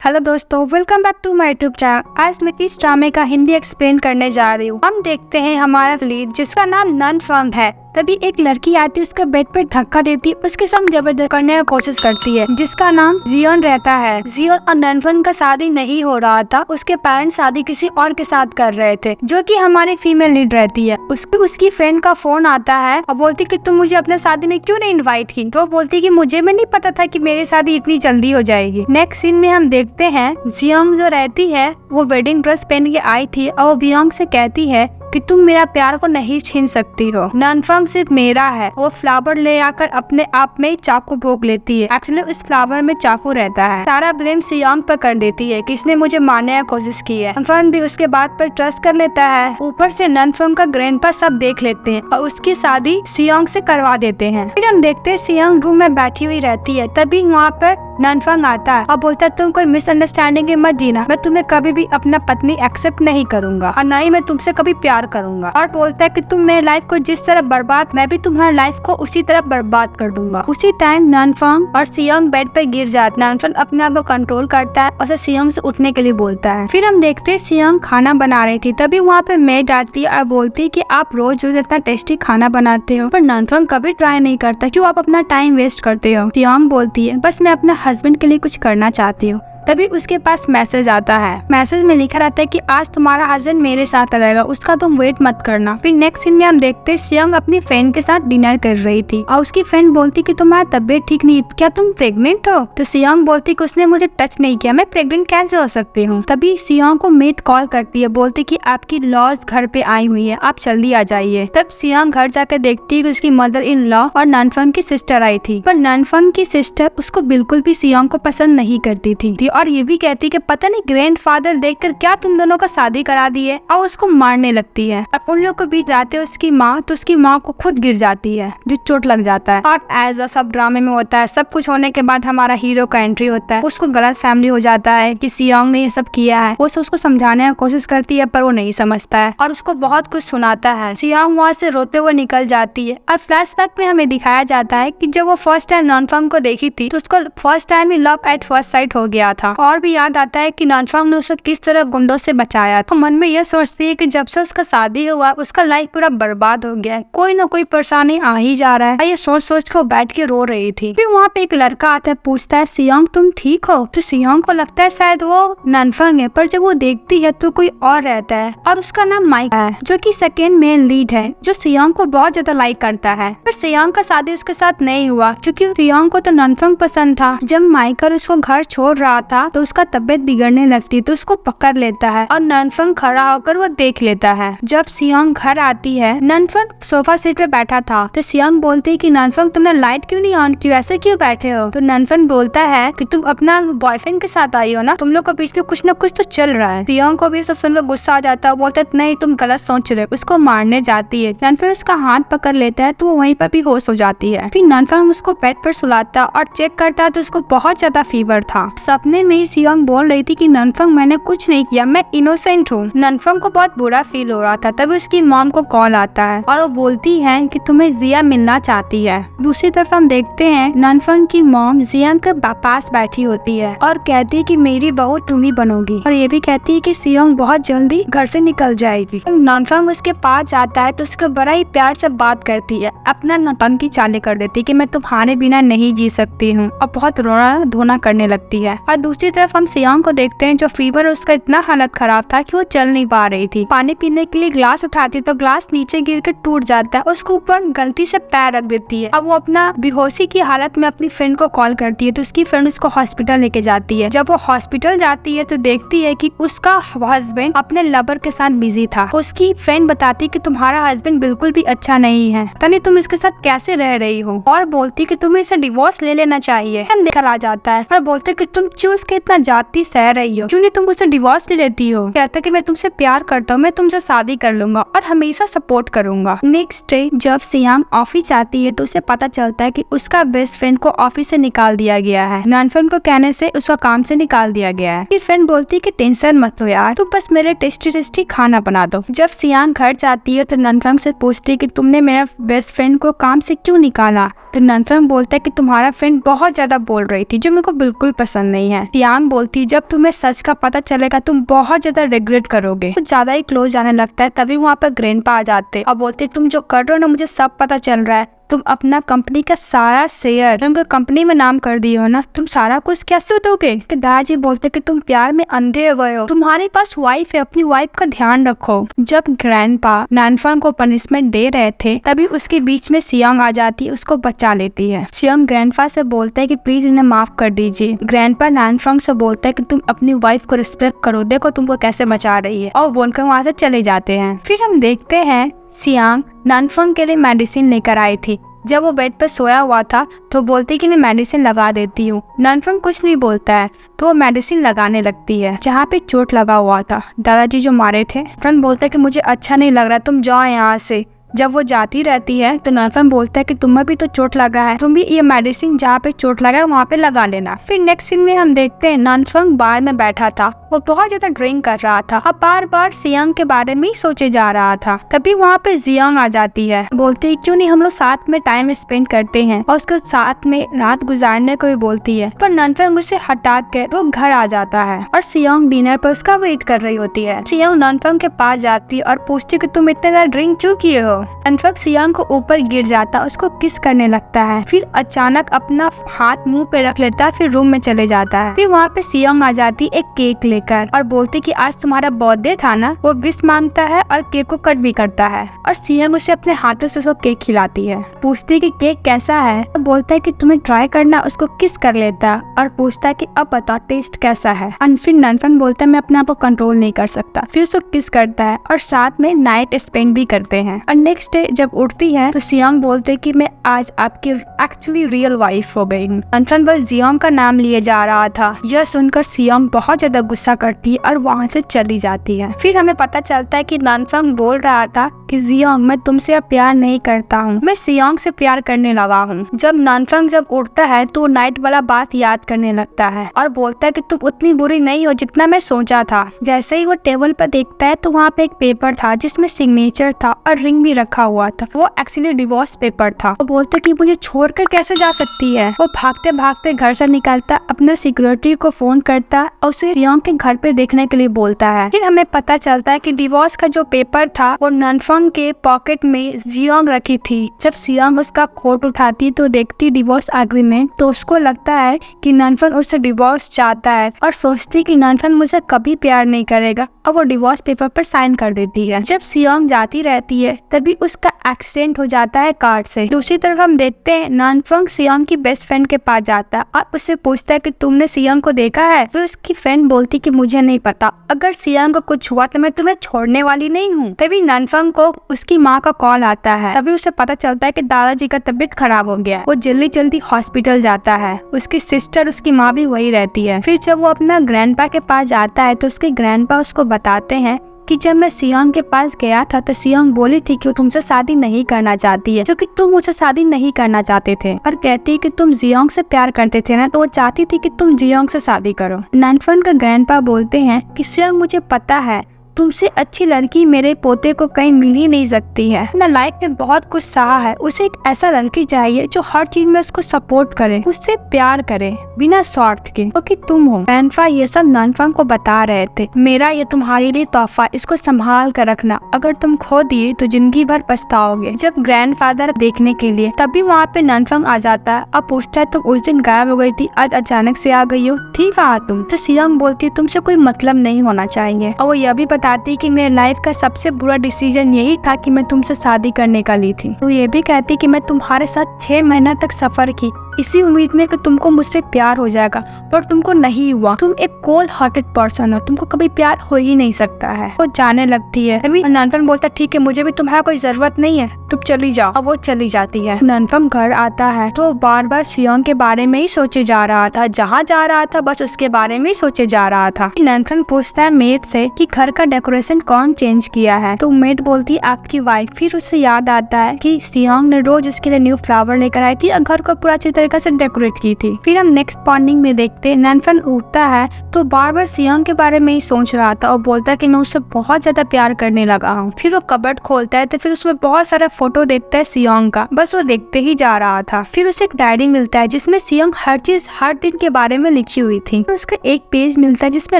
Hello दोस्तों, welcome back to my YouTube channel. आज मैं इस ड्रामे का हिंदी एक्सप्लेन करने जा रही हूँ। हम देखते हैं हमारा लीड जिसका नाम ननफंग है। तभी एक लड़की आती है, उसके बेड पे धक्का देती है, उसके साथ जबरदस्ती करने की कोशिश करती है, जिसका नाम जियोन रहता है। जियोन और ननफंग का शादी नहीं हो रहा था, उसके पेरेंट्स शादी किसी और के साथ कर रहे थे, जो कि हमारी फीमेल लीड रहती है। उसकी फ्रेंड का फोन आता है और बोलती कि तुम मुझे अपने शादी में क्यों नहीं इन्वाइट की। तो बोलती कि मुझे भी नहीं पता था कि मेरी शादी इतनी जल्दी हो जाएगी। नेक्स्ट सीन में हम देखते हैं जियोंग जो रहती है वो वेडिंग ड्रेस पहन के आई थी और जियोंग से कहती है कि तुम मेरा प्यार को नहीं छीन सकती हो, ननफंग सिर्फ मेरा है। वो फ्लावर ले आकर अपने आप में चाकू भोग लेती है। एक्चुअली इस फ्लावर में चाकू रहता है। सारा ब्लेम जियोंग पर कर देती है कि इसने मुझे मारने की कोशिश की है। ननफंग भी उसके बात पर ट्रस्ट कर लेता है। ऊपर से ननफंग का ग्रैंडपा सब देख लेते हैं और उसकी शादी जियोंग से करवा देते हैं। फिर हम देखते हैं जियोंग रूम में बैठी हुई रहती है। तभी वहाँ पर ननफंग आता है और बोलता है तुम कोई मिसअंडरस्टैंडिंग में मत जीना, मैं तुम्हें कभी भी अपना पत्नी एक्सेप्ट नहीं करूंगा और न ही मैं तुमसे कभी प्यार करूंगा। और बोलता है कि तुम मेरी लाइफ को जिस तरह बर्बाद, मैं भी तुम्हारी लाइफ को उसी तरह बर्बाद कर दूंगा। उसी टाइम ननफंग और जियोंग बेड पे गिर जाते हैं। ननफंग अपने आप को कंट्रोल करता है और जियोंग से उठने के लिए बोलता है। फिर हम देखते हैं जियोंग खाना बना रही थी। तभी वहाँ पे मेड आती है और बोलती है कि आप रोज रोज इतना टेस्टी खाना बनाते हो, पर ननफंग कभी ट्राई नहीं करता, क्यों आप अपना टाइम वेस्ट करते हो। जियोंग बोलती है बस मैं अपने हस्बैंड के लिए कुछ करना चाहती हूँ। तभी उसके पास मैसेज आता है। मैसेज में लिखा रहता है कि आज तुम्हारा हस्बैंड मेरे साथ रहेगा, उसका तुम वेट मत करना। फिर नेक्स्ट सीन में हम देखते हैं जियोंग अपनी फ्रेंड के साथ डिनर कर रही थी और उसकी फ्रेंड बोलती कि तुम्हारा तबीयत ठीक नहीं, क्या तुम प्रेग्नेंट हो। तो जियोंग बोलती कि उसने मुझे टच नहीं किया, मैं प्रेग्नेंट कैसे हो सकती हूँ। तभी जियोंग को मेड कॉल करती है, बोलती कि आपकी लॉज घर पे आई हुई है, आप जल्दी आ जाइए। तब जियोंग घर जाकर देखती है कि उसकी मदर इन लॉ और ननफंग की सिस्टर आई थी, पर ननफंग की सिस्टर उसको बिल्कुल भी जियोंग को पसंद नहीं करती थी और ये भी कहती कि पता नहीं ग्रैंडफादर देखकर क्या तुम दोनों का शादी करा दी है, और उसको मारने लगती है। अब उन लोगों के बीच जाते है उसकी माँ, तो उसकी माँ को खुद गिर जाती है, जो चोट लग जाता है। और एज सब ड्रामे में होता है, सब कुछ होने के बाद हमारा हीरो का एंट्री होता है। उसको गलत फैमिली हो जाता है कि जियोंग ने ये सब किया है। वो उसको समझाने की कोशिश करती है पर वो नहीं समझता है और उसको बहुत कुछ सुनाता है। जियोंग वहाँ से रोते हुए निकल जाती है और फ्लैशबैक में हमें दिखाया जाता है कि जब वो फर्स्ट टाइम ननफंग को देखी थी तो उसको first time he love at first sight हो गया था। और भी याद आता है कि ननफंग ने उसे किस तरह गुंडों से बचाया था। मन में यह सोचती है कि जब से उसका शादी हुआ उसका लाइफ पूरा बर्बाद हो गया है, कोई ना कोई परेशानी आ ही जा रहा है। ये सोच सोच के बैठ के रो रही थी। फिर वहाँ पे एक लड़का आता है, पूछता है जियोंग तुम ठीक हो। तो जियोंग को लगता है शायद वो ननफंग है, पर जब वो देखती है तो कोई और रहता है और उसका नाम माइक है, जो कि सेकेंड मेन लीड है, जो जियोंग को बहुत ज्यादा लाइक करता है। पर जियोंग का शादी उसके साथ नहीं हुआ क्योंकि जियोंग को तो ननफंग पसंद था। जब माइकल उसको घर छोड़ रहा था तो उसका तबीयत बिगड़ने लगती तो उसको पकड़ लेता है और ननफंग खड़ा होकर वो देख लेता है। जब जियोंग घर आती है, ननफंग सोफा सीट पे बैठा था, तो जियोंग बोलती है कि ननफंग तुमने लाइट क्यों नहीं ऑन की, ऐसे क्यों बैठे हो। तो ननफंग बोलता है कि तुम अपना बॉयफ्रेंड के साथ आई हो ना, तुम लोग के बीच में कुछ न कुछ तो चल रहा है। जियोंग को भी सब सुनकर गुस्सा आ जाता है, बोलता है नहीं तुम गलत सोच रहे हो। उसको मारने जाती है। ननफंग उसका हाथ पकड़ लेता है तो वो वहीं पर भी होश हो जाती है। फिर ननफंग उसको बेड पर सुलाता और चेक करता है तो उसको बहुत ज्यादा फीवर था। सपने में जियोंग बोल रही थी कि ननफंग मैंने कुछ नहीं किया, मैं इनोसेंट हूँ। ननफंग को बहुत बुरा फील हो रहा था। तभी उसकी मॉम को कॉल आता है और वो बोलती है कि तुम्हें जिया मिलना चाहती है। दूसरी तरफ हम देखते हैं ननफंग की मॉम जियोंग के पास बैठी होती है और कहती है कि मेरी बहू तुम ही बनोगी, और ये भी कहती है कि जियोंग बहुत जल्दी घर से निकल जाएगी। ननफंग उसके पास जाता है तो उसको बड़ा ही प्यार से बात करती है, अपना नौटंकी चाले कर देती है कि मैं तुम्हारे बिना नहीं जी सकती हूँ, और बहुत रोना धोना करने लगती है। और दूसरी तरफ हम जियोंग को देखते हैं जो फीवर उसका इतना हालत खराब था कि वो चल नहीं पा रही थी। पानी पीने के लिए ग्लास उठाती तो ग्लास नीचे गिर के टूट जाता है, उसके ऊपर गलती से पैर रख देती है। अब वो अपना बेहोशी की हालत में अपनी फ्रेंड को कॉल करती है तो उसकी फ्रेंड उसको हॉस्पिटल लेके जाती है। जब वो हॉस्पिटल जाती है तो देखती है कि उसका हस्बैंड अपने लवर के साथ बिजी था। उसकी फ्रेंड बताती कि तुम्हारा हस्बैंड बिल्कुल भी अच्छा नहीं है, पता नहीं तुम इसके साथ कैसे रह रही हो, और बोलती कि तुम्हें इसे डिवोर्स ले लेना चाहिए। हम निकल आ जाता है और बोलते कि तुम क्यों उसके इतना जाती सह रही हो, क्यों नहीं तुम उसे डिवोर्स ले लेती हो। कहता कि मैं तुमसे प्यार करता हूँ, मैं तुमसे शादी कर लूंगा और हमेशा सपोर्ट करूंगा। नेक्स्ट डे जब जियोंग ऑफिस आती है तो उसे पता चलता है कि उसका बेस्ट फ्रेंड को ऑफिस से निकाल दिया गया है। ननफंग को कहने से उसका काम से निकाल दिया गया है। फिर फ्रेंड बोलती है कि टेंशन मत लो यार, तुम बस मेरे टेस्टी टेस्टी खाना बना दो। जब जियोंग घर जाती है तो ननफंग से पूछती है कि तुमने मेरा बेस्ट फ्रेंड को काम से क्यों निकाला। तो ननफंग बोलता है कि तुम्हारा फ्रेंड बहुत ज्यादा बोल रही थी जो मेरे को बिल्कुल पसंद नहीं है। सियांग बोलती जब तुम्हें सच का पता चलेगा तुम बहुत ज्यादा रिग्रेट करोगे। तो ज्यादा ही क्लोज जाने लगता है, तभी वहाँ पर ग्रैंडपा आ जाते और बोलते तुम जो कर रहे हो ना मुझे सब पता चल रहा है, तुम अपना कंपनी का सारा शेयर तुम कंपनी में नाम कर दिए हो ना, तुम सारा कुछ कैसे दोगे। कि दादाजी बोलते कि तुम प्यार में अंधे हो गए हो, तुम्हारे पास वाइफ है, अपनी वाइफ का ध्यान रखो। जब ग्रैंडपा नानफंग को पनिशमेंट दे रहे थे तभी उसके बीच में सियांग आ जाती है, उसको बचा लेती है। सियांग ग्रैंडपा से बोलता है कि प्लीज इन्हें माफ कर दीजिए। ग्रैंडपा नानफंग से बोलता है कि तुम अपनी वाइफ को रिस्पेक्ट करो, देखो तुमको कैसे बचा रही है, और बोलकर वहाँ से चले जाते हैं। फिर हम देखते हैं सियांग नानफंग के लिए मेडिसिन लेकर आई थी। जब वो बेड पर सोया हुआ था तो बोलती कि मैं मेडिसिन लगा देती हूँ। नानफंग कुछ नहीं बोलता है तो वो मेडिसिन लगाने लगती है जहाँ पे चोट लगा हुआ था, दादाजी जो मारे थे। नानफंग बोलता है कि मुझे अच्छा नहीं लग रहा, तुम जाओ यहाँ से। जब वो जाती रहती है तो नानफंग बोलता है कि तुम्हें भी तो चोट लगा है, तुम भी ये मेडिसिन जहाँ पे चोट लगा है वहाँ पे लगा लेना। फिर नेक्स्ट सीन में हम देखते हैं नानफंग बार में बैठा था, वो बहुत ज्यादा ड्रिंक कर रहा था, अब बार बार सियांग के बारे में ही सोचे जा रहा था। तभी वहाँ पे जियांग आ जाती है, बोलती है क्यों नहीं हम लोग साथ में टाइम स्पेंड करते हैं, और उसको साथ में रात गुजारने को भी बोलती है। पर नानफंग उसे हटा कर वो घर आ जाता है और सियांग डिनर पर उसका वेट कर रही होती है। सियांग नानफंग के पास जाती है और पूछती है कि तुम इतने ज्यादा ड्रिंक क्यों किए हो। नानफंग सियांग को ऊपर गिर जाता, उसको किस करने लगता है, फिर अचानक अपना हाथ मुंह पे रख लेता है, फिर रूम में चले जाता है। फिर वहाँ पे सियांग आ जाती एक केक लेकर और बोलती कि आज तुम्हारा बर्थडे था ना। वो विश मांगता है और केक को कट भी करता है और सियांग उसे अपने हाथों से उसको केक खिलाती है। पूछती कि केक कैसा है, तो बोलता है कि तुम्हें ट्राई करना, उसको किस कर लेता है और पूछता है कि अब बताओ टेस्ट कैसा है। और फिर नानफंग बोलता है मैं अपने आप को कंट्रोल नहीं कर सकता, फिर उसको किस करता है और साथ में नाइट स्पेंड भी करते हैं। और नेक्स्ट डे जब उठती है तो सियांग बोलते कि मैं आज आपकी एक्चुअली रियल वाइफ हो गई। नानफंग बस जियांग का नाम लिए जा रहा था, यह सुनकर सियांग बहुत ज्यादा गुस्सा करती है और वहाँ से चली जाती है। फिर हमें पता चलता है कि नानफंग बोल रहा था कि जियांग मैं तुमसे अब प्यार नहीं करता हूँ, मैं सियांग से प्यार करने लगा हूँ। जब नानफंग जब उठता है तो नाइट वाला बात याद करने लगता है और बोलता है कि तुम उतनी बुरी नहीं हो जितना मैं सोचा था। जैसे ही वो टेबल पर देखता है तो वहाँ पे एक पेपर था जिसमें सिग्नेचर था और रिंग भी रखा हुआ था, वो एक्चुअली डिवोर्स पेपर था। वो बोलता है कि मुझे छोड़कर कैसे जा सकती है। वो भागते भागते घर से निकलता, अपने सिक्योरिटी को फोन करता और उसे जियांग के घर पे देखने के लिए बोलता है। फिर हमें पता चलता है कि डिवोर्स का जो पेपर था वो नानफंग के पॉकेट में जियांग रखी थी। जब सियांग उसका कोट उठाती तो देखती डिवोर्स एग्रीमेंट, तो उसको लगता है कि नानफंग उससे डिवोर्स चाहता है और सोचती कि नानफंग मुझे कभी प्यार नहीं करेगा और वो डिवोर्स पेपर पर साइन कर देती है। जब सियांग जाती रहती है तभी उसका एक्सीडेंट हो जाता है कार से। दूसरी तरफ हम देखते हैं नानफंग सियांग की बेस्ट फ्रेंड के पास जाता है और उससे पूछता है कि तुमने सियांग को देखा है। फिर उसकी फ्रेंड बोलती कि मुझे नहीं पता, अगर सियांग को कुछ हुआ तो मैं तुम्हें छोड़ने वाली नहीं हूँ। तभी नानफंग को उसकी माँ का कॉल आता है, तभी उसे पता चलता है कि दादाजी का तबीयत खराब हो गया। वो जल्दी जल्दी हॉस्पिटल जाता है, उसकी सिस्टर उसकी माँ भी वही रहती है। फिर जब वो अपना ग्रैंडपा के पास जाता है तो उसके ग्रैंडपा उसको बताते हैं कि जब मैं सियांग के पास गया था तो सियांग बोली थी कि वो तुमसे शादी नहीं करना चाहती है क्योंकि तुम मुझसे शादी नहीं करना चाहते थे, और कहती है कि तुम जियांग से प्यार करते थे ना, तो वो चाहती थी कि तुम जियांग से शादी करो। नानफंग का ग्रैंडपा बोलते हैं कि सियांग मुझे पता है तुमसे अच्छी लड़की मेरे पोते को कहीं मिल ही नहीं सकती है। अपना लाइफ में बहुत कुछ सहा है, उसे एक ऐसा लड़की चाहिए जो हर चीज में उसको सपोर्ट करे, उससे प्यार करे बिना स्वार्थ के, क्योंकि तुम हो। ग्रैंडपा ये सब नानफंग को बता रहे थे, मेरा ये तुम्हारे लिए तोहफा, इसको संभाल कर रखना, अगर तुम खो दिए तो जिंदगी भर पछताओगे। जब ग्रैंडफादर देखने के लिए तभी वहाँ पे नानफंग आ जाता है और पूछता है तुम उस दिन गायब हो गई थी, आज अचानक से आ गई हो, ठीक है तुम। तो सियांग बोलती है तुमसे कोई मतलब नहीं होना चाहिए, और वो यह भी बताती कि मेरे लाइफ का सबसे बुरा डिसीजन यही था कि मैं तुमसे शादी करने का ली थी। तो ये भी कहती कि मैं तुम्हारे साथ 6 महीना तक सफर की इसी उम्मीद में कि तुमको मुझसे प्यार हो जाएगा, पर तुमको नहीं हुआ। तुम एक कोल्ड हार्टेड पर्सन हो, तुमको कभी प्यार हो ही नहीं सकता है। वो जाने लगती है, तभी नानफंग बोलता ठीक है मुझे भी तुम्हारा कोई जरूरत नहीं है, तुम चली जाओ, और वो चली जाती है। नानफंग घर आता है तो बार बार सियांग के बारे में ही सोचे जा रहा था, जहाँ जा रहा था बस उसके बारे में ही सोचे जा रहा था। नानफंग पूछता है मेड से कि घर का डेकोरेशन कौन चेंज किया है, तो मेड बोलती है आपकी वाइफ। फिर उससे याद आता है कि सियांग ने रोज उसके लिए न्यू फ्लावर लेकर आई थी और घर को पूरा अच्छी तरीके तरीके से डेकोरेट की थी। फिर हम नेक्स्ट मॉर्निंग में देखते हैं ननफन उठता है तो बार बार सियोंग के बारे में ही सोच रहा था और बोलता है कि मैं उससे बहुत ज्यादा प्यार करने लगा हूँ। फिर वो कबर्ड खोलता है तो फिर उसमें बहुत सारा फोटो देखता है सियोंग का, बस वो देखते ही जा रहा था। फिर उसे एक डायरी मिलता है जिसमें सियोंग हर चीज हर दिन के बारे में लिखी हुई थी। उसका एक पेज मिलता है जिसमें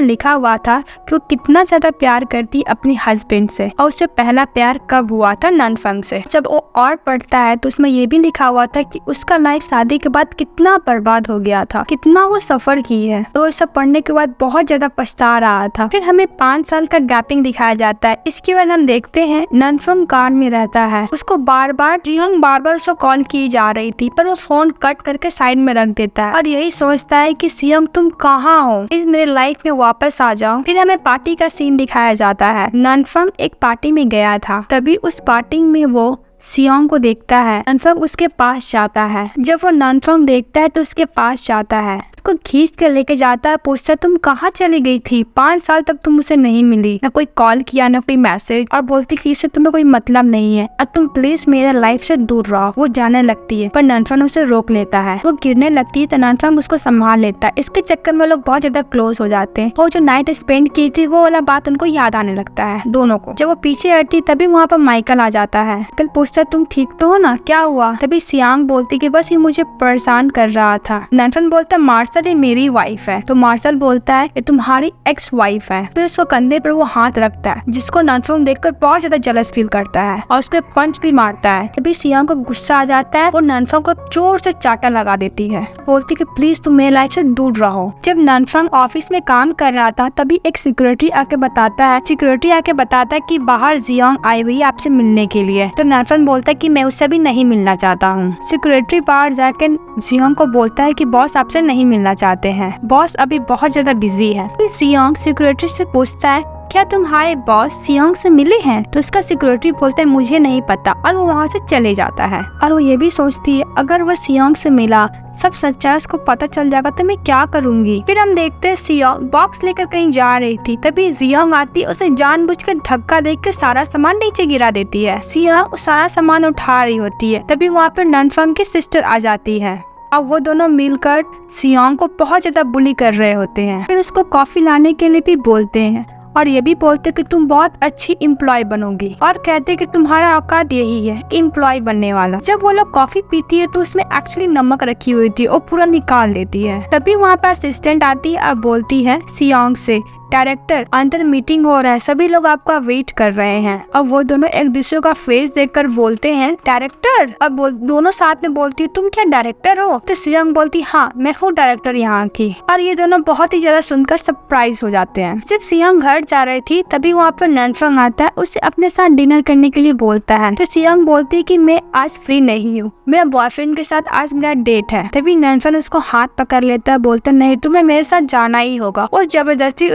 लिखा हुआ था कि वो कितना ज्यादा प्यार करती अपनी हस्बैंड से और उससे पहला प्यार कब हुआ था ननफंग से। जब वो और पढ़ता है तो उसमें ये भी लिखा हुआ था कि उसका लाइफ शादी के बाद कितना बर्बाद हो गया था, कितना वो सफर की है। तो ये सब पढ़ने के बाद बहुत ज्यादा पछता रहा था। फिर हमें 5 साल का गैपिंग दिखाया जाता है। इसके बाद हम देखते हैं ननफंग कार में रहता है। उसको बार बार जियोंग बार बार उसको कॉल की जा रही थी पर वो फोन कट करके साइड में रख देता है और यही सोचता है कि सियोंग तुम कहाँ हो, इस मेरे लाइफ में वापस आ जाओ। फिर हमें पार्टी का सीन दिखाया जाता है। ननफंग एक पार्टी में गया था, तभी उस पार्टी में वो सियोंग को देखता है। ननफंग उसके पास जाता है। जब वो ननफंग देखता है तो उसके पास जाता है, उसको खींच कर लेके जाता है, पूछता है तुम कहाँ चली गई थी, 5 साल तक तुम मुझे नहीं मिली, न कोई कॉल किया न कोई मैसेज, और बोलती कि इससे तुम्हें कोई मतलब नहीं है, अब तुम प्लीज मेरे लाइफ से दूर रहो। वो जाने लगती है पर ननफंग उसे रोक लेता है। वो गिरने लगती है तो ननफंग उसको संभाल लेता है। इसके चक्कर में लोग बहुत ज्यादा क्लोज हो जाते हैं। वो जो नाइट स्पेंड की थी वो वाला बात उनको याद आने लगता है दोनों को। जब वो पीछे हटती तभी वहाँ पर माइकल आ जाता है। माइकल पूछता तुम ठीक तो हो ना, क्या हुआ? तभी सियांग बोलती कि बस ये मुझे परेशान कर रहा था। ननफंग बोलता मार्शल ये मेरी वाइफ है। तो मार्शल बोलता है ये तुम्हारी एक्स वाइफ है। फिर उसको कंधे पर वो हाथ रखता है जिसको ननफंग देखकर बहुत ज्यादा जेलस फील करता है और उसके पंच भी मारता है। तभी सियांग को गुस्सा आ जाता है और ननफंग को जोर से चाटा लगा देती है। बोलती कि प्लीज तुम मेरी लाइफ से दूर रहो। जब ननफंग ऑफिस में काम कर रहा था तभी एक सिक्योरिटी आके बताता है कि बाहर जियोंग आई हुई है आपसे मिलने के लिए। तो ननफंग बोलता है कि मैं उससे भी नहीं मिलना चाहता हूँ। सिक्योरिटी बाहर जाके जियोंग को बोलता है कि बॉस आपसे नहीं मिलना चाहते हैं, बॉस अभी बहुत ज्यादा बिजी है। फिर जियोंग सिक्योरिटी से पूछता है क्या तुम्हारे बॉस सियोंग से मिले हैं? तो उसका सिक्योरिटी बोलता है मुझे नहीं पता और वो वहाँ से चले जाता है। और वो ये भी सोचती है अगर वो सियोंग से मिला, सब सच्चाई उसको पता चल जाएगा तो मैं क्या करूंगी। फिर हम देखते हैं सियोंग बॉक्स लेकर कहीं जा रही थी, तभी जियोंग आती उसे जानबूझकर धक्का देकर सारा सामान नीचे गिरा देती है। सियोंग सारा सामान उठा रही होती है, तभी वहाँ पर ननफंग की सिस्टर आ जाती है। अब वो दोनों मिलकर सियोंग को बहुत ज्यादा बुली कर रहे होते हैं। फिर उसको कॉफी लाने के लिए भी बोलते हैं और ये भी बोलते कि तुम बहुत अच्छी एम्प्लॉय बनोगी और कहते कि तुम्हारा औकात यही है एम्प्लॉय बनने वाला। जब वो लोग कॉफी पीती है तो उसमें एक्चुअली नमक रखी हुई थी और पूरा निकाल देती है। तभी वहाँ पर असिस्टेंट आती है और बोलती है सियोंग से डायरेक्टर अंदर मीटिंग हो रहा है, सभी लोग आपका वेट कर रहे हैं। अब वो दोनों एक दूसरे का फेस देखकर बोलते हैं डायरेक्टर। अब दोनों साथ में बोलती है तुम क्या डायरेक्टर हो? तो सियोंग बोलती हाँ मैं हूँ डायरेक्टर यहाँ की। और ये दोनों बहुत ही ज्यादा सुनकर सरप्राइज हो जाते हैं। जब सियोंग घर जा रही थी तभी वहाँ पर ननफंग आता है, उसे अपने साथ डिनर करने के लिए बोलता है। तो सियोंग बोलती है कि मैं आज फ्री नहीं हूँ, मेरा बॉयफ्रेंड के साथ आज मेरा डेट है। तभी ननफंग उसको हाथ पकड़ लेता है, बोलता नहीं तुम्हें मेरे साथ जाना ही होगा। वो जबरदस्ती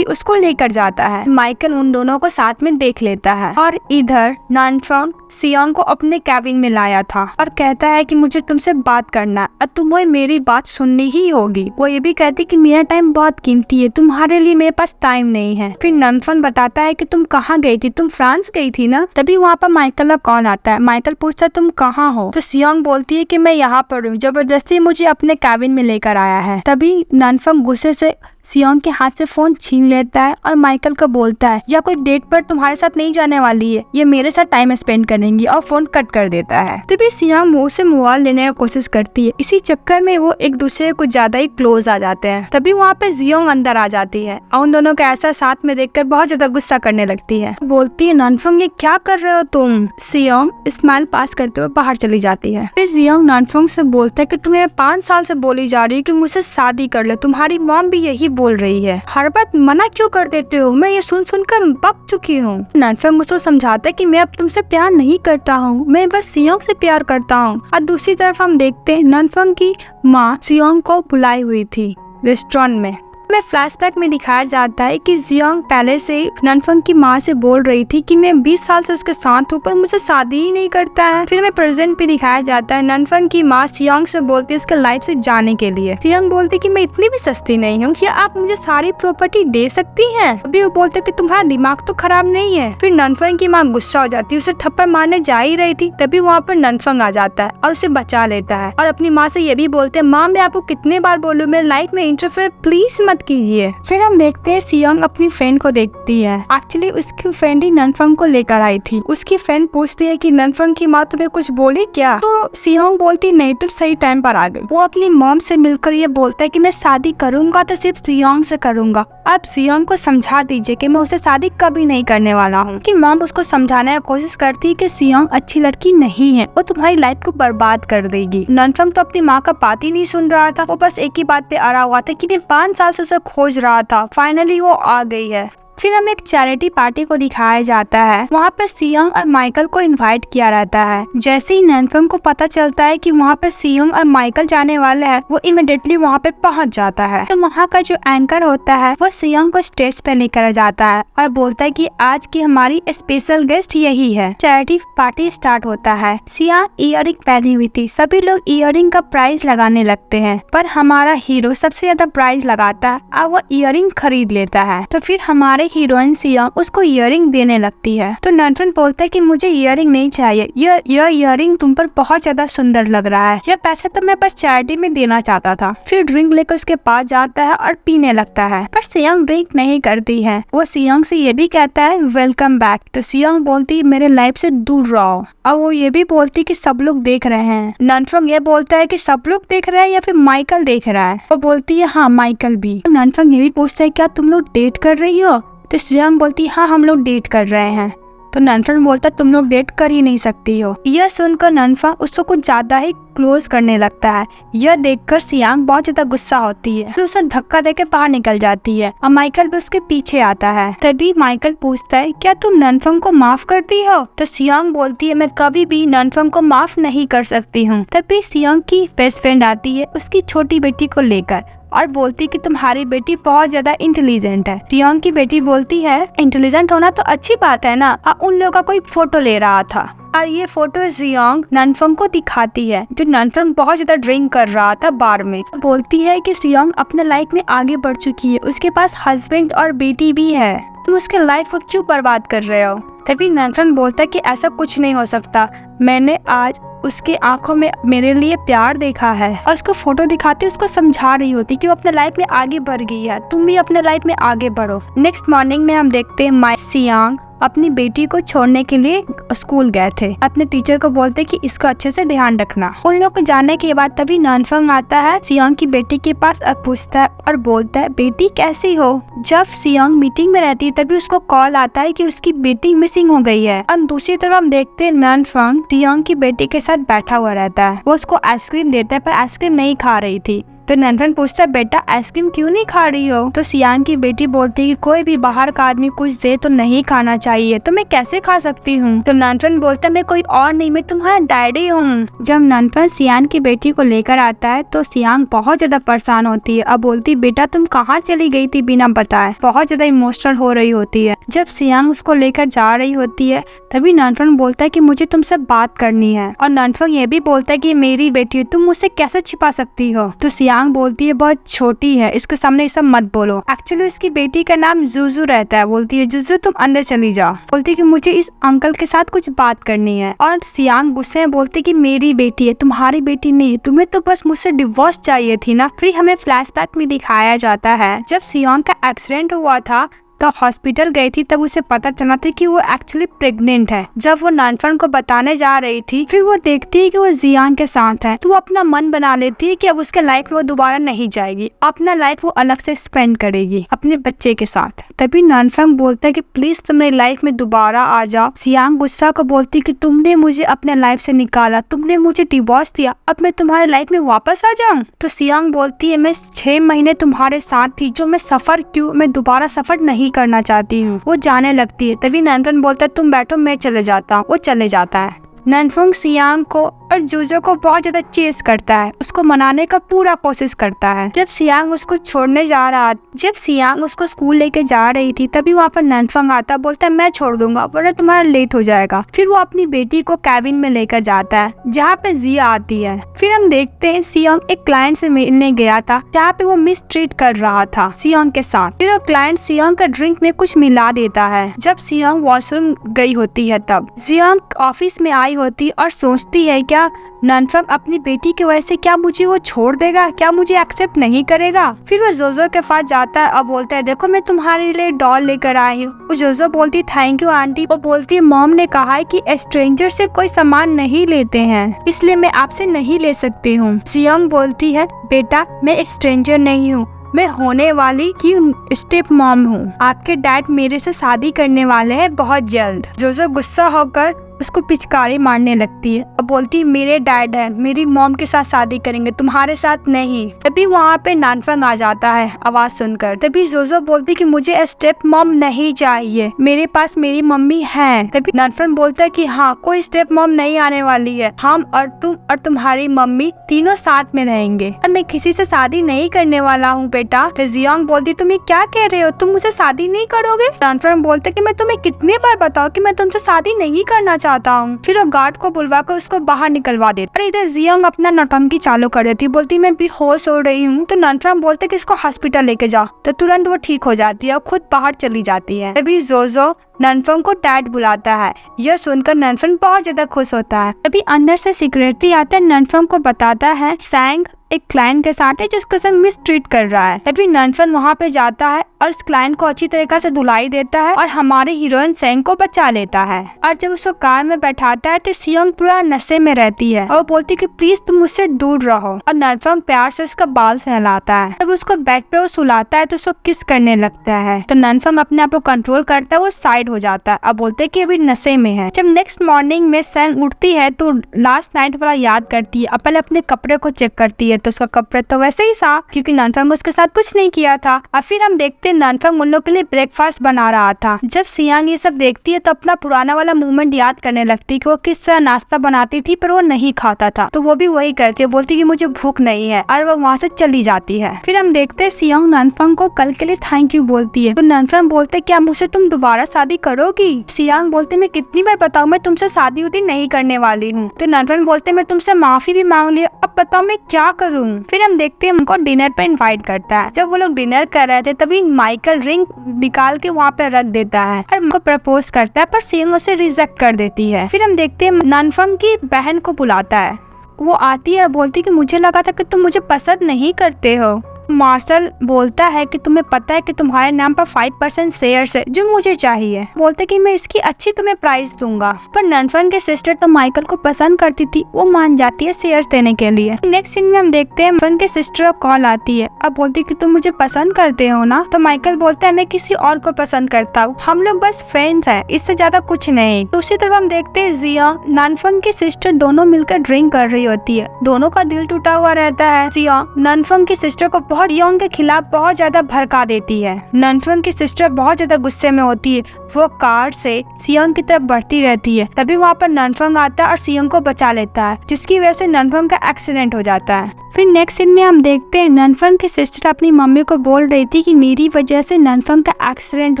उसको लेकर जाता है। माइकल उन दोनों को साथ में देख लेता है और इधर ननफंग सियोंग को अपने कैबिन में लाया था और कहता है कि मुझे तुमसे बात करना है और तुम्हें मेरी बात सुननी ही होगी। वो ये भी कहती कि मेरा टाइम बहुत कीमती है, तुम्हारे लिए मेरे पास टाइम नहीं है। फिर ननफंग बताता है कि तुम कहाँ गई थी, तुम फ्रांस गई थी ना। तभी वहाँ पर माइकल का कॉल आता है। माइकल पूछता है तुम कहाँ हो? तो सियोंग बोलती है कि मैं यहाँ पर हूँ, जबरदस्ती मुझे अपने कैबिन में लेकर आया है। तभी ननफंग गुस्से से सियोंग के हाथ से फोन छीन लेता है और माइकल को बोलता है या कोई डेट पर तुम्हारे साथ नहीं जाने वाली है, ये मेरे साथ टाइम स्पेंड करेंगी, और फोन कट कर देता है। तभी सियोंग मुंह से मोबाइल लेने की कोशिश करती है। इसी चक्कर में वो एक दूसरे को ज्यादा ही क्लोज आ जाते हैं। तभी वहाँ पे जियोंग अंदर आ जाती है और उन दोनों का ऐसा साथ में देखकर बहुत ज्यादा गुस्सा करने लगती है। बोलती है ननफंग ये क्या कर रहे हो तुम? सियोंग स्माइल पास करते हुए बाहर चली जाती है। फिर जियोंग ननफंग से बोलता है कि तुम्हें 5 साल से बोली जा रही है कि मुझसे शादी कर ले, तुम्हारी मॉम भी यही बोल रही है, हर बात मना क्यों कर देते हो? मैं ये सुन सुनकर पक चुकी हूँ। ननफंग मुझको समझाता है कि मैं अब तुमसे प्यार नहीं करता हूँ, मैं बस सियोंग से प्यार करता हूँ। और दूसरी तरफ हम देखते हैं ननफंग की माँ सियोंग को बुलाई हुई थी रेस्टोरेंट में हमें फ्लैशबैक में दिखाया जाता है कि जियांग पहले से ननफंग की माँ से बोल रही थी कि मैं 20 साल से उसके साथ हूँ पर मुझे शादी ही नहीं करता है। फिर हमें प्रेजेंट पे दिखाया जाता है ननफंग की माँ जियांग से बोलती है इसके लाइफ से जाने के लिए। जियांग बोलती कि मैं इतनी भी सस्ती नहीं हूँ, क्या आप मुझे सारी प्रॉपर्टी दे सकती हैं? अभी वो बोलते कि तुम्हारा दिमाग तो खराब नहीं है। फिर ननफंग की माँ गुस्सा हो जाती है, उसे थप्पड़ मारने जा ही रही थी, तभी वहाँ पर ननफंग आ जाता है और उसे बचा लेता है और अपनी माँ से ये भी बोलते हैं माँ मैं आपको कितने बार बोलूं मेरे लाइफ में इंटरफेयर प्लीज मत कीजिए। फिर हम देखते हैं जियांग अपनी फ्रेंड को देखती है। एक्चुअली उसकी फ्रेंड ही ननफंग को लेकर आई थी। उसकी फ्रेंड पूछती है कि ननफंग की माँ तुम्हें कुछ बोली क्या? तो जियांग बोलती नहीं, तो सही टाइम पर आ गई। वो अपनी मॉम से मिलकर ये बोलता है कि मैं शादी करूंगा तो सिर्फ जियांग से करूंगा। आप जियांग को समझा दीजिए कि मैं उससे शादी कभी नहीं करने वाला हूँ। कि मॉम उसको समझाने की कोशिश करती है कि जियांग अच्छी लड़की नहीं है, वो तुम्हारी लाइफ को बर्बाद कर देगी। ननफंग तो अपनी माँ का बात ही नहीं सुन रहा था, वो बस एक ही बात पे अड़ा हुआ था कि मैं 5 साल से उसे खोज रहा था, फाइनली वो आ गई है। फिर हमें एक चैरिटी पार्टी को दिखाया जाता है। वहाँ पे जियांग और माइकल को इनवाइट किया रहता है। जैसे ही ननफंग को पता चलता है कि वहाँ पे जियांग और माइकल जाने वाले हैं, वो इमीडिएटली वहाँ पे पहुँच जाता है। तो वहाँ का जो एंकर होता है वो जियांग को स्टेज पे लेकर जाता है और बोलता है कि आज की हमारी स्पेशल गेस्ट यही है। चैरिटी पार्टी स्टार्ट होता है। जियांग इयररिंग पहनी हुई थी। सभी लोग इयररिंग का प्राइस लगाने लगते हैं, पर हमारा हीरो सबसे ज्यादा प्राइस लगाता है और वो इयररिंग खरीद लेता है। तो फिर हमारे हीरोइन जियांग उसको इयररिंग देने लगती है। तो ननफंग बोलता है कि मुझे इयररिंग नहीं चाहिए, यह इयररिंग तुम पर बहुत ज्यादा सुंदर लग रहा है, यह पैसा तो मैं बस चैरिटी में देना चाहता था। फिर ड्रिंक लेकर उसके पास जाता है और पीने लगता है, पर जियांग ड्रिंक नहीं करती है। वो जियांग से ये भी कहता है वेलकम बैक। तो जियांग बोलती है मेरे लाइफ से दूर रहो, और वो ये भी बोलती कि सब लोग देख रहे हैं। ननफंग ये बोलता है कि सब लोग देख रहे हैं या फिर माइकल देख रहा है? वो बोलती है हाँ माइकल भी। ननफंग ये भी पूछता है क्या तुम लोग डेट कर रही हो? तो जियांग बोलती हाँ हम लोग डेट कर रहे हैं। तो ननफंग बोलता तुम लोग डेट कर ही नहीं सकती हो। यह सुनकर ननफंग उसको कुछ ज्यादा ही क्लोज करने लगता है। यह देखकर जियांग बहुत ज्यादा गुस्सा होती है, फिर उसे धक्का देकर बाहर निकल जाती है और माइकल भी उसके पीछे आता है। तभी माइकल पूछता है क्या तुम ननफंग को माफ करती हो? तो जियांग बोलती है मैं कभी भी ननफंग को माफ नहीं कर सकती हूँ। तभी जियांग की बेस्ट फ्रेंड आती है उसकी छोटी बेटी को लेकर और बोलती कि तुम्हारी बेटी बहुत ज्यादा इंटेलिजेंट है। जियांग की बेटी बोलती है इंटेलिजेंट होना तो अच्छी बात है ना, उन लोगों का कोई फोटो ले रहा था। और ये फोटो जियांग ननफंग को दिखाती है, जो ननफंग बहुत ज्यादा ड्रिंक कर रहा था बार में। बोलती है कि जियांग अपने लाइफ में आगे बढ़ चुकी है, उसके पास हस्बैंड और बेटी भी है, तुम उसके लाइफ को क्यों बर्बाद कर रहे हो? तभी ननफंग बोलता है कि ऐसा कुछ नहीं हो सकता, मैंने आज उसके आंखों में मेरे लिए प्यार देखा है। और उसको फोटो दिखाती उसको समझा रही होती कि वो अपने लाइफ में आगे बढ़ गई है, तुम भी अपने लाइफ में आगे बढ़ो। नेक्स्ट मॉर्निंग में हम देखते हैं जियांग अपनी बेटी को छोड़ने के लिए स्कूल गए थे। अपने टीचर को बोलते कि इसको अच्छे से ध्यान रखना। उन लोग को जाने के बाद तभी ननफंग आता है जियांग की बेटी के पास और पूछता है और बोलता है बेटी कैसी हो? जब जियांग मीटिंग में रहती है तभी उसको कॉल आता है कि उसकी बेटी मिसिंग हो गई है। और दूसरी तरफ हम देखते हैं ननफंग जियांग की बेटी के साथ बैठा हुआ रहता है। वो उसको आइसक्रीम देता है पर आइसक्रीम नहीं खा रही थी। तो ननफंग पूछता है बेटा आइसक्रीम क्यों नहीं खा रही हो? तो जियांग की बेटी बोलती है कि कोई भी बाहर का आदमी कुछ दे तो नहीं खाना चाहिए, तो मैं कैसे खा सकती हूँ? तो ननफंग बोलता है मैं कोई और नहीं, मैं तुम्हारा डैडी हूँ। जब ननफंग जियांग की बेटी को लेकर आता है तो जियांग बहुत ज्यादा परेशान होती है और बोलती बेटा तुम कहाँ चली गई थी बिना बताए। बहुत ज्यादा इमोशनल हो रही होती है। जब जियांग उसको लेकर जा रही होती है तभी ननफंग बोलता है कि मुझे तुमसे बात करनी है। और ननफंग ये भी बोलता है कि मेरी बेटी तुम मुझसे कैसे छिपा सकती हो? तो जियांग बोलती है बहुत छोटी है, इसके सामने ये सब मत बोलो। एक्चुअली इसकी बेटी का नाम जुजू रहता है। बोलती है जुजू तुम अंदर चली जाओ। बोलती है कि मुझे इस अंकल के साथ कुछ बात करनी है। और जियांग गुस्से में बोलती है कि मेरी बेटी है, तुम्हारी बेटी नहीं, तुम्हें तो बस मुझसे डिवोर्स चाहिए थी ना। फिर हमें फ्लैशबैक में दिखाया जाता है जब जियांग का एक्सीडेंट हुआ था तो हॉस्पिटल गई थी, तब उसे पता चला था कि वो एक्चुअली प्रेग्नेंट है। जब वो ननफंग को बताने जा रही थी फिर वो देखती है कि वो जियांग के साथ है, तो वो अपना मन बना लेती है कि अब उसके लाइफ में वो दोबारा नहीं जाएगी, अपना लाइफ वो अलग से स्पेंड करेगी अपने बच्चे के साथ। तभी ननफंग बोलता है कि प्लीज तुम मेरी लाइफ में दोबारा आ जाओ। जियांग गुस्सा को बोलती कि तुमने मुझे अपने लाइफ से निकाला, तुमने मुझे डिवोर्स दिया, अब मैं तुम्हारे लाइफ में वापस आ जाऊँ? तो जियांग बोलती है मैं 6 महीने तुम्हारे साथ थी, जो मैं सफर क्यों, मैं दोबारा सफर नहीं करना चाहती हूँ। वो जाने लगती है। तभी ननफंग बोलता है तुम बैठो मैं चले जाता हूँ। वो चले जाता है। ननफंग सियांग को और जोजो को बहुत ज्यादा चेस करता है, उसको मनाने का पूरा कोशिश करता है। जब सियांग उसको छोड़ने जा रहा, जब सियांग उसको स्कूल लेके जा रही थी, तभी वहाँ पर ननफंग आता, बोलता है मैं छोड़ दूंगा वरना तुम्हारा लेट हो जाएगा। फिर वो अपनी बेटी को कैबिन में लेकर जाता है जहाँ पे जिया आती है। फिर हम देखते हैं सियांग एक क्लाइंट से मिलने गया था जहाँ पे वो मिस ट्रीट कर रहा था सियांग के साथ। फिर वो क्लाइंट सियांग का ड्रिंक में कुछ मिला देता है। जब सियांग वॉशरूम गई होती है तब सियांग ऑफिस में आई होती और सोचती है क्या ननफंग अपनी बेटी की वजह से क्या मुझे वो छोड़ देगा, क्या मुझे एक्सेप्ट नहीं करेगा। फिर वो जोजो के पास जाता है और बोलता है देखो मैं तुम्हारे लिए डॉल लेकर आई हूँ। वो जोजो बोलती थैंक यू आंटी। वो बोलती है मॉम ने कहा है कि स्ट्रेंजर से कोई सामान नहीं लेते हैं, इसलिए मैं आपसे नहीं ले सकती हूँ। सियांग बोलती है बेटा मैं स्ट्रेंजर नहीं हूँ, मैं होने वाली की स्टेप मॉम हूँ। आपके डैड मेरे से शादी करने वाले हैं बहुत जल्द। जोजो गुस्सा होकर उसको पिचकारी मारने लगती है और बोलती है मेरे डैड है, मेरी मॉम के साथ शादी करेंगे, तुम्हारे साथ नहीं। तभी वहाँ पे ननफंग आ जाता है आवाज सुनकर। तभी जोजो बोलती कि मुझे स्टेप मॉम नहीं चाहिए, मेरे पास मेरी मम्मी है। तभी ननफंग बोलता है कि हाँ कोई स्टेप मॉम नहीं आने वाली है, हम और तुम और तुम्हारी मम्मी तीनों साथ में रहेंगे और मैं किसी से शादी नहीं करने वाला हूँ बेटा। तो जियांग बोलती तुम ये क्या कह रहे हो, तुम मुझसे शादी नहीं करोगे। ननफंग बोलते कि मैं तुम्हें कितनी बार बताऊँ कि मैं तुमसे शादी नहीं करना चाहता हूँ। फिर वो गार्ड को बुलवा कर उसको बाहर निकलवा देता। और इधर जियांग अपना नौटंकी चालू कर देती, बोलती मैं बेहोश हो रही हूँ। तो ननफंग बोलते कि इसको हॉस्पिटल लेके जाओ। तो तुरंत वो ठीक हो जाती है और खुद बाहर चली जाती है। तभी जोजो ननफंग को डैड बुलाता है। यह सुनकर ननफंग बहुत ज्यादा खुश होता है। तभी अंदर से सेक्रेटरी आता है, ननफंग को बताता है सैंग एक क्लाइंट के साथ है जिसको सब मिस ट्रीट कर रहा है। तभी ननफंग वहाँ पे जाता है और उस क्लाइंट को अच्छी तरीके से धुलाई देता है और हमारे हीरोइन सैंग को बचा लेता है। और जब उसको कार में बैठाता है तो सियांग पूरा नशे में रहती है और वो बोलती कि प्लीज तुम मुझसे दूर रहो। और ननफंग प्यार से उसका बाल सहलाता है। जब उसको बेड पे वो सुलाता है तो उसको किस करने लगता है। तो ननफंग अपने आप को कंट्रोल करता है, वो साइड हो जाता है। अब बोलते है कि अभी नशे में है। जब नेक्स्ट मॉर्निंग में सैंग उठती है तो लास्ट नाइट वाला याद करती है। पहले अपने कपड़े को चेक करती है तो उसका कपड़े तो वैसे ही साफ, क्योंकि ननफंग उसके साथ कुछ नहीं किया था। और फिर हम देखते हैं ननफंग उन लोग के लिए ब्रेकफास्ट बना रहा था। जब सियांग ये सब देखती है तो अपना पुराना वाला मूवमेंट याद करने लगती है कि वो किस तरह नाश्ता बनाती थी पर वो नहीं खाता था। तो वो भी वही करती है, बोलती कि मुझे भूख नहीं है और वो वहाँ से चली जाती है। फिर हम देखते हैं सियांग ननफंग को कल के लिए थैंक यू बोलती है। तो ननफंग बोलते क्या मुझसे तुम दोबारा शादी करोगी। सियांग बोलते मैं कितनी बार बताऊँ मैं तुमसे शादी उदी नहीं करने वाली हूँ। तो ननफंग बोलते मैं तुमसे माफी भी मांग लिया, अब बताओ मैं क्या करूँ। फिर हम देखते हैं उनको डिनर पे इनवाइट करता है। जब वो लोग डिनर कर रहे थे तभी माइकल रिंग निकाल के वहाँ पे रख देता है और उनको प्रपोज करता है पर सियांग उसे रिजेक्ट कर देती है। फिर हम देखते हैं ननफंग की बहन को बुलाता है। वो आती है और बोलती कि मुझे लगा था कि तुम मुझे पसंद नहीं करते हो। मार्शल बोलता है कि तुम्हें पता है कि तुम्हारे नाम पर 5% शेयर्स है जो मुझे चाहिए। बोलते कि मैं इसकी अच्छी तुम्हें प्राइस दूंगा। पर ननफंग के सिस्टर तो माइकल को पसंद करती थी, वो मान जाती है शेयर्स देने के लिए। नेक्स्ट सीन में हम देखते हैं ननफंग के सिस्टर को कॉल आती है। अब बोलती कि तुम मुझे पसंद करते हो ना। तो माइकल बोलता है मैं किसी और को पसंद करता हूँ, हम लोग बस फ्रेंड्स हैं, इससे ज्यादा कुछ नहीं। तो उसी तरफ हम देखते हैं जिया ननफंग की सिस्टर दोनों मिलकर ड्रिंक कर रही होती है। दोनों का दिल टूटा हुआ रहता है। जिया ननफंग की सिस्टर को सियांग के खिलाफ बहुत ज्यादा भड़का देती है। ननफंग की सिस्टर बहुत ज्यादा गुस्से में होती है, वो कार से सियांग की तरफ बढ़ती रहती है। तभी वहाँ पर ननफंग आता है और सियांग को बचा लेता है, जिसकी वजह से ननफंग का एक्सीडेंट हो जाता है। फिर नेक्स्ट सीन में हम देखते हैं ननफंग की सिस्टर अपनी मम्मी को बोल रही थी कि मेरी वजह से ननफंग का एक्सीडेंट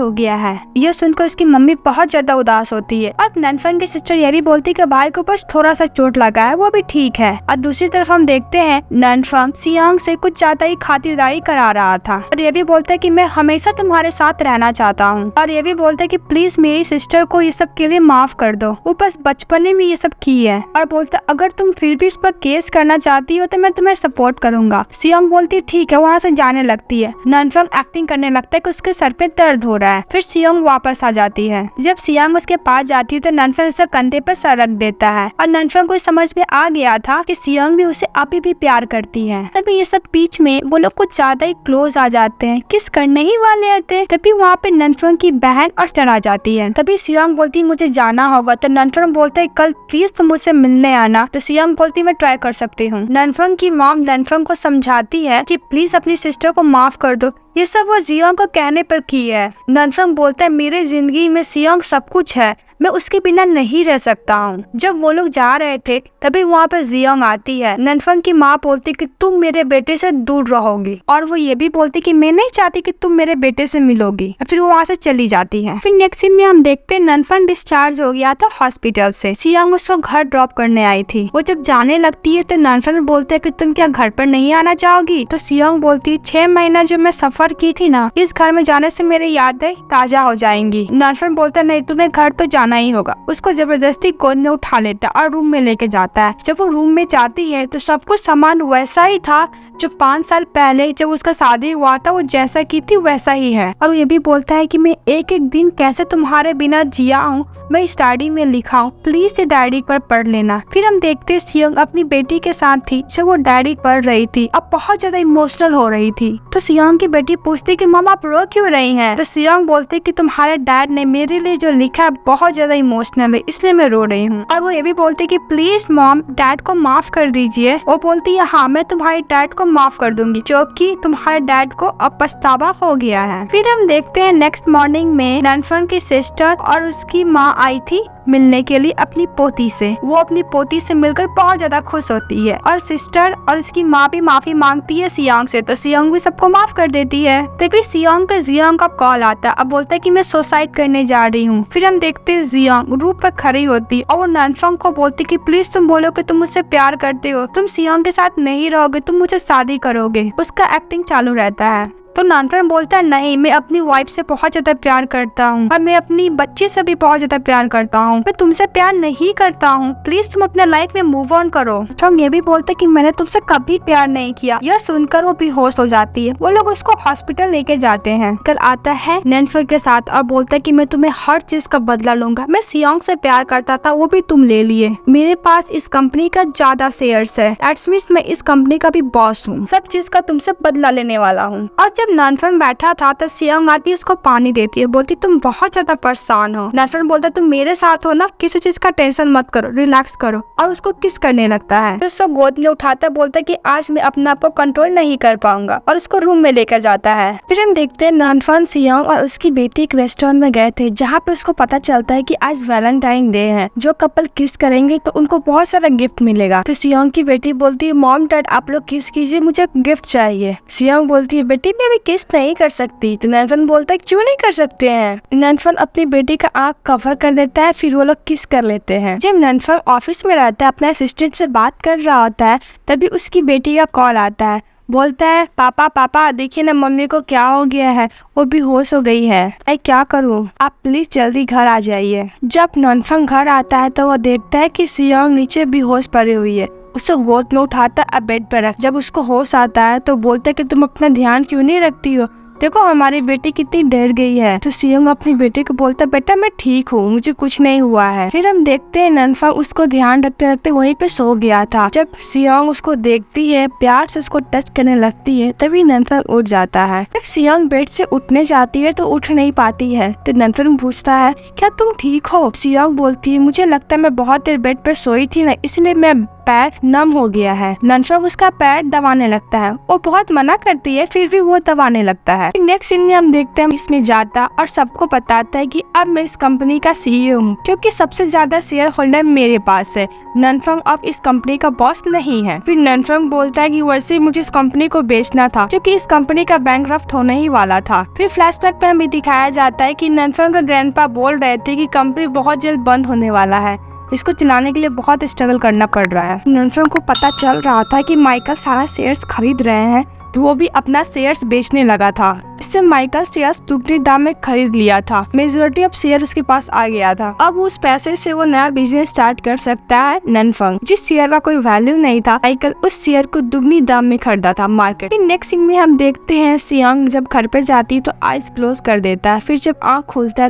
हो गया है। यह सुनकर उसकी मम्मी बहुत ज्यादा उदास होती है और ननफंग की सिस्टर यह भी बोलती है कि भाई को बस थोड़ा सा चोट लगा है, वो भी ठीक है। और दूसरी तरफ हम देखते हैं ननफंग सियांग से कुछ ज्यादा ही खातिरदारी करा रहा था और ये भी बोलता है कि मैं हमेशा तुम्हारे साथ रहना चाहता हूँ। और ये भी बोलता है कि प्लीज मेरी सिस्टर को ये सब के लिए माफ कर दो, वो बस बचपन में ये सब की है। और बोलता अगर तुम फिर भी इस पर केस करना चाहती हो तो मैं तुम्हें सपोर्ट करूंगा। सियांग बोलती ठीक है, वहाँ से जाने लगती है। ननफंग एक्टिंग करने लगता है कि उसके सर पे दर्द हो रहा है। फिर सियांग वापस आ जाती है। जब सियांग उसके पास जाती है तो ननफंग उसे कंधे पर सर रख देता है और ननफंग को समझ में आ गया था कि सियांग भी उसे अभी भी प्यार करती है। तभी ये सब बीच में वो लोग कुछ ज्यादा ही क्लोज आ जाते हैं, किस करने ही वाले थे। तभी वहाँ पे ननफंग की बहन और चढ़ा जाती है। तभी सियांग बोलती मुझे जाना होगा। तो ननफंग बोलते कल प्लीज तुम मुझसे मिलने आना। तो सियांग बोलती मैं ट्राई कर सकती हूँ। ननफंग की मॉम ननफंग को समझाती है कि प्लीज अपनी सिस्टर को माफ कर दो, ये सब वो जियोंग को कहने पर की है। ननफंग बोलता है मेरे जिंदगी में सियोंग सब कुछ है, मैं उसके बिना नहीं रह सकता हूँ। जब वो लोग जा रहे थे तभी वहाँ पर जियोंग आती है। ननफंग की माँ बोलती कि तुम मेरे बेटे से दूर रहोगी, और वो ये भी बोलती कि मैं नहीं चाहती कि तुम मेरे बेटे से मिलोगी। फिर वो वहाँ से चली जाती है। फिर नेक्स्ट सीन में हम देखते हैं ननफंग डिस्चार्ज हो गया था हॉस्पिटल से। सियोंग उसको घर ड्रॉप करने आई थी। वो जब जाने लगती है तो ननफंग बोलते है कि तुम क्या घर पर नहीं आना चाहोगी? तो सियोंग बोलती है 6 महीना जो मैं सफर की थी ना, इस घर में जाने से मेरी यादें ताजा हो जाएंगी। ननफंग बोलता है नहीं, तुम्हें घर तो जाना ही होगा। उसको जबरदस्ती गोद में उठा लेता है और रूम में लेके जाता है। जब वो रूम में जाती है तो सब कुछ सामान वैसा ही था जो 5 साल पहले जब उसका शादी हुआ था, वो जैसा की थी वैसा ही है। और वो ये भी बोलता है कि मैं एक एक दिन कैसे तुम्हारे बिना जिया हूँ, मैं इस डायरी में लिखा हूँ, प्लीज ये डायरी पर पढ़ लेना। फिर हम देखते हैं सियोंग अपनी बेटी के साथ थी जब वो डायरी पढ़ रही थी, अब बहुत ज्यादा इमोशनल हो रही थी। तो सियोंग की बेटी पूछती कि मम्मा आप रो क्यों रही हैं? तो सियोंग बोलते कि तुम्हारे डैड ने मेरे लिए जो लिखा है बहुत ज्यादा इमोशनल है, इसलिए मैं रो रही हूँ। और वो ये भी बोलती कि प्लीज मॉम डैड को माफ कर दीजिए। वो बोलती है हाँ मैं तुम्हारे डैड को माफ कर दूंगी, क्योंकि तुम्हारे डैड को अब पछतावा हो गया है। फिर हम देखते हैं नेक्स्ट मॉर्निंग में ननफंग की सिस्टर और उसकी माँ आई थी मिलने के लिए अपनी पोती से। वो अपनी पोती से मिलकर बहुत ज्यादा खुश होती है और सिस्टर और उसकी माँ भी माफी मांगती है सियोंग से, तो सियोंग भी सबको माफ कर देती है। तभी सियोंग का जियोंग का कॉल आता है। अब बोलता है कि मैं सुसाइड करने जा रही हूँ। फिर हम देखते हैं जियोंग रूप पर खड़ी होती और वो ननफंग को बोलती कि प्लीज तुम बोलो कि तुम मुझसे प्यार करते हो, तुम सियोंग के साथ नहीं रहोगे, तुम मुझसे शादी करोगे। उसका एक्टिंग चालू रहता है। तो ननफंग बोलता है नहीं, मैं अपनी वाइफ से बहुत ज्यादा प्यार करता हूँ और मैं अपनी बच्ची से भी बहुत ज्यादा प्यार करता हूँ, मैं तुमसे प्यार नहीं करता हूँ, प्लीज तुम अपने लाइफ में मूव ऑन करो। ननफंग ये भी बोलते कि मैंने तुमसे कभी प्यार नहीं किया। यह सुनकर वो बेहोश हो जाती है। वो लोग उसको हॉस्पिटल लेके जाते हैं। कल आता है ननफंग के साथ और बोलता है कि मैं तुम्हें हर चीज का बदला लूंगा, मैं सियोंग से प्यार करता था वो भी तुम ले लिए, मेरे पास इस कंपनी का ज्यादा शेयर्स है, दैट्स मींस मैं इस कंपनी का भी बॉस हूँ, सब चीज का तुमसे बदला लेने वाला हूँ। और जब ननफंग बैठा था तो सियोंग आती है, उसको पानी देती है, बोलती तुम बहुत ज्यादा परेशान हो। ननफंग बोलता तुम मेरे साथ हो ना, किसी चीज का टेंशन मत करो, रिलैक्स करो, और उसको किस करने लगता है। फिर उसको गोद में उठाता, बोलता कि आज मैं अपने आप को कंट्रोल नहीं कर पाऊंगा, और उसको रूम में लेकर जाता है। फिर हम देखते हैं ननफंग सियोंग और उसकी बेटी एक रेस्टोरेंट में गए थे, जहाँ पे उसको पता चलता है कि आज वैलेंटाइन डे है, जो कपल किस करेंगे तो उनको बहुत सारा गिफ्ट मिलेगा। तो सियोंग की बेटी बोलती है मॉम डैड आप लोग किस कीजिए, मुझे गिफ्ट चाहिए। सियोंग बोलती है बेटी मैं अभी किस नहीं कर सकती। तो ननफंग बोलता है क्यों नहीं कर सकते हैं। ननफंग अपनी बेटी का आँख कवर कर देता है, फिर वो लोग किस कर लेते हैं। जब ननफंग ऑफिस में रहता है, अपने असिस्टेंट से बात कर रहा होता है, तभी उसकी बेटी का कॉल आता है। बोलता है पापा पापा देखिए ना मम्मी को क्या हो गया है, वो बेहोश हो गई है, मैं क्या करूं, आप प्लीज जल्दी घर आ जाइए। जब ननफंग घर आता है तो वो देखता है कि सियोंग नीचे बेहोश पड़ी हुई है। उसको गोद में उठाता है, बेड पर रख। जब उसको होश आता है तो बोलता है कि तुम अपना ध्यान क्यों नहीं रखती हो, देखो हमारी बेटी कितनी डर गई है। तो सियोंग अपनी बेटी को बोलता है बेटा मैं ठीक हूँ, मुझे कुछ नहीं हुआ है। फिर हम देखते हैं ननफंग उसको ध्यान रखते रखते वहीं पे सो गया था। जब सियोंग उसको देखती है, प्यार से उसको टच करने लगती है, तभी ननफंग उठ जाता है। जब सियोंग बेड से उठने जाती है तो उठ नहीं पाती है। तो ननफंग पूछता है क्या तुम ठीक हो? सियोंग बोलती है मुझे लगता है मैं बहुत देर बेड पर सोई थी ना, इसलिए मैं पैर नम हो गया है। ननफंग उसका पैर दबाने लगता है, वो बहुत मना करती है फिर भी वो दबाने लगता है। नेक्स्ट सीन में हम देखते हैं इसमें जाता और सबको बताता है कि अब मैं इस कंपनी का सीईओ हूँ, क्योंकि सबसे ज्यादा शेयर होल्डर मेरे पास है। ननफंग अब इस कंपनी का बॉस नहीं है। फिर ननफंग बोलता है कि वैसे मुझे इस कंपनी को बेचना था, क्योंकि इस कंपनी का बैंकरप्ट होने ही वाला था। फिर फ्लैशबैक पे हमें दिखाया जाता है कि ननफंग का ग्रैंडपा बोल रहे थे कि कंपनी बहुत जल्द बंद होने वाला है, इसको चलाने के लिए बहुत स्ट्रगल करना पड़ रहा है। ननफंग को पता चल रहा था कि माइकल सारा शेयर्स खरीद रहे हैं, तो वो भी अपना शेयर्स बेचने लगा था। इससे माइकल शेयर्स दुगने दाम में खरीद लिया था, मेजॉरिटी ऑफ शेयर उसके पास आ गया था। अब उस पैसे से वो नया बिजनेस स्टार्ट कर सकता है। ननफंग जिस शेयर का कोई वैल्यू नहीं था, माइकल उस शेयर को दुगनी दाम में खरीदा था मार्केट। नेक्स्ट सीन में हम देखते हैं सियोंग जब घर पे जाती है तो आईज क्लोज कर देता है। फिर जब आँख खुलता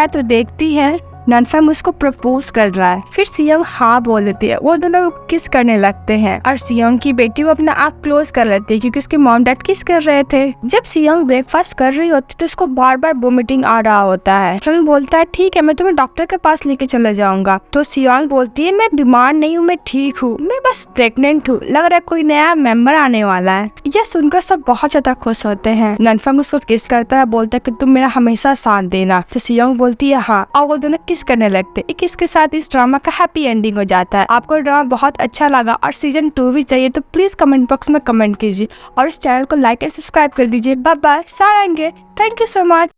है तो देखती है ननफंग उसको प्रपोज कर रहा है। फिर सियोंग हाँ बोल देती है, वो दोनों किस करने लगते हैं और सियोंग की बेटी वो अपना आँख क्लोज कर लेती है क्योंकि उसके मॉम डैड किस कर रहे थे। जब सियोंग ब्रेकफास्ट कर रही होती तो उसको बार बार वोमिटिंग आ रहा होता है। ननफंग बोलता है ठीक है मैं तुम्हें डॉक्टर के पास लेके चले जाऊंगा। तो सियोंग बोलती है मैं बीमार नहीं हूँ, मैं ठीक हूँ, मैं बस प्रेग्नेंट हूँ, लग रहा है कोई नया मेंबर आने वाला है। यह सुनकर सब बहुत ज्यादा खुश होते हैं। ननफंग उसको किस करता है, बोलता है कि तुम मेरा हमेशा साथ देना। तो सियोंग बोलती है हाँ, और वो दोनों किस करने लगते हैं। किस के साथ इस ड्रामा का हैप्पी एंडिंग हो जाता है। आपको ड्रामा बहुत अच्छा लगा और सीजन 2 भी चाहिए तो प्लीज कमेंट बॉक्स में कमेंट कीजिए और इस चैनल को लाइक एंड सब्सक्राइब कर दीजिए। बाय बाय, सारंगे, थैंक यू सो मच।